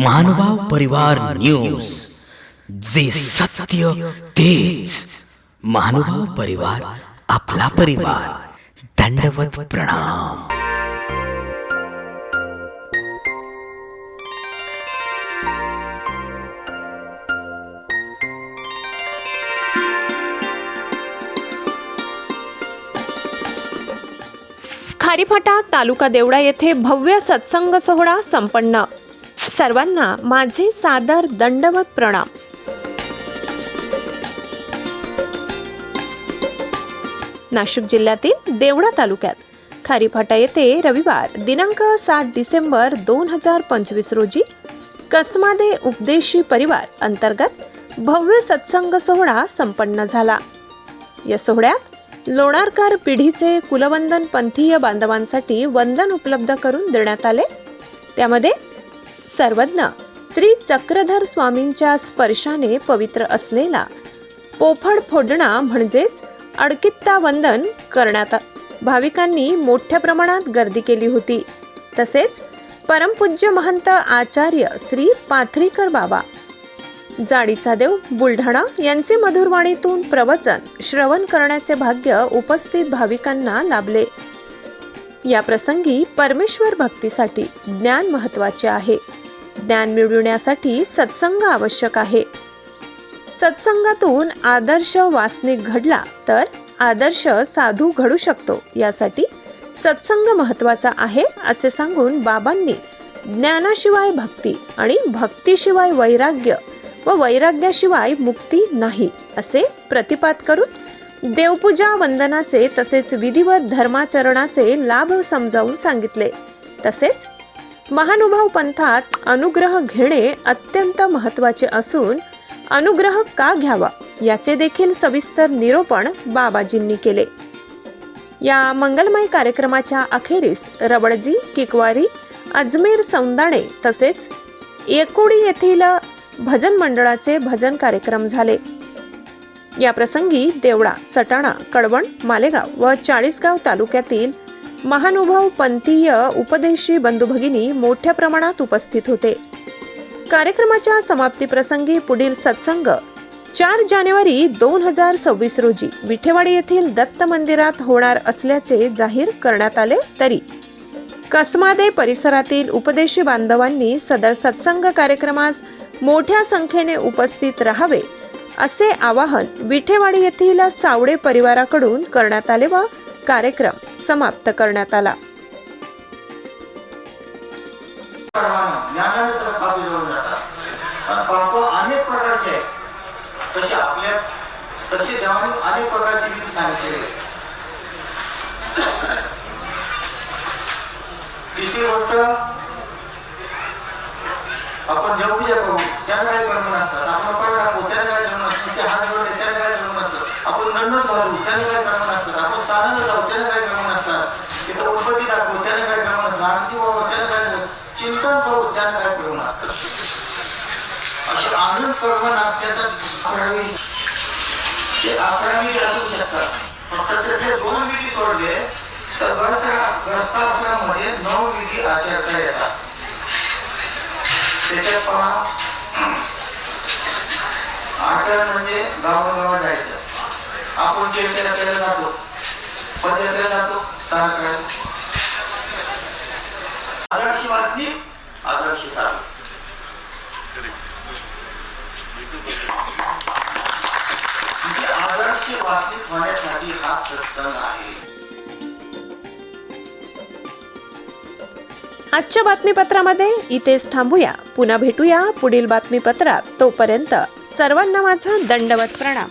महानुभाव परिवार न्यूज, जे सत्य तेच. महानुभाव परिवार, आपला परिवार. दंडवत प्रणाम. खारीफाटा तालुका देवळा येथे भव्य सत्संग सोहळा संपन्न. सर्वांना माझे सादर दंडवत प्रणाम. नाशिक जिल्ह्यातील देवळा तालुक्यात खारीफाटा येथे रविवार दिनांक 7 डिसेंबर 2025 रोजी कसमादे उपदेशी परिवार अंतर्गत भव्य सत्संग सोहळा संपन्न झाला. या सोहळ्यात लोणारकर पिढीचे कुलवंदन पंथीय बांधवांसाठी वंदन उपलब्ध करून देण्यात आले. त्यामध्ये सर्वज्ञ श्री चक्रधर स्वामींच्या स्पर्शाने पवित्र असलेला पोफळ फोडणा म्हणजेच अडकित्ता वंदन करण्यात भाविकांनी मोठ्या प्रमाणात गर्दी केली होती. तसेच परमपूज्य महंत आचार्य श्री पाथरीकर बाबा जाडीचा देव बुलढाणा यांचे मधुरवाणीतून प्रवचन श्रवण करण्याचे भाग्य उपस्थित भाविकांना लाभले. या प्रसंगी परमेश्वर भक्तीसाठी ज्ञान महत्त्वाचे आहे. ज्ञान मिळविण्यासाठी सत्संग आवश्यक आहे. सत्संगातून आदर्श वासनिक घडला तर आदर्श साधू घडू शकतो. यासाठी सत्संग महत्त्वाचा आहे असे सांगून बाबांनी ज्ञानाशिवाय भक्ती आणि भक्तीशिवाय वैराग्य व वैराग्याशिवाय मुक्ती नाही असे प्रतिपाद करून देवपूजा वंदनाचे तसेच विधिवत धर्माचरणाचे लाभ समजावून सांगितले. तसेच महानुभाव पंथात अनुग्रह घेणे अत्यंत महत्त्वाचे असून अनुग्रह का घ्यावा याचे देखील सविस्तर निरूपण बाबाजींनी केले. या मंगलमय कार्यक्रमाच्या अखेरीस रबडजी, किकवारी, अजमेर सौंदाणे तसेच येकोडी येथील भजन मंडळाचे भजन कार्यक्रम झाले. या प्रसंगी देवळा, सटाणा, कळवण, मालेगाव व चाळीसगाव तालुक्यातील महानुभाव पंथीय उपदेशी बंधू भगिनी मोठ्या प्रमाणात उपस्थित होते. कार्यक्रमाच्या समाप्ती प्रसंगी पुढील सत्संग 4 जानेवारी 2026 रोजी विठेवाडी येथील दत्त मंदिरात होणार असल्याचे जाहीर करण्यात आले. तरी कसमादे परिसरातील उपदेशी बांधवांनी सदर सत्संग कार्यक्रमास मोठ्या संख्येने उपस्थित राहावे असे आवाहन विठेवाडी येथील सावडे परिवाराकडून करण्यात आले व कार्यक्रम समाप्त करण्यात आला. अनेक प्रकारचे तसे आपल्या तसे देवाने अनेक प्रकारची विधी सांगितलेली. तिसरी गोष्ट, आपण देवपूजा करू त्याला काय कर्म नसतात. आपण पाय टाकू त्याला काय कर्म नसतं. हात जोडले त्याला काय कर्म नसतं. आपण दंड घालू त्याला काय कर्म नसतात. आपण साधना जाऊ त्याला काय कर्म नसतात. तिथं उत्पत्ती दाखवू त्याला काय कर्म नसतात. आरती बाबू त्याला काय चिंतन करू त्याला काय कर्म नसतं. असे अनेक कर्म नसण्याचा 11 विधी असू शकतात. फक्त त्याचे 2 विधी सोडले तर ग्रस्ताश्रमामध्ये 9 विधी आचरता येतात. त्याच्यात पहा, आचरण म्हणजे गावोगाव जायचं. आपण कीर्तनाला जातो, पदयात्रेला जातो, आदर्श वासनिक, आदर्श साधू. आदर्श वासनिक होण्यासाठी हा सत्संग आहे. आजच्या बातमीपत्रामध्ये इथेच थांबूया. पुन्हा भेटूया पुढील बातमीपत्रात. तोपर्यंत सर्वांना माझा दंडवत प्रणाम.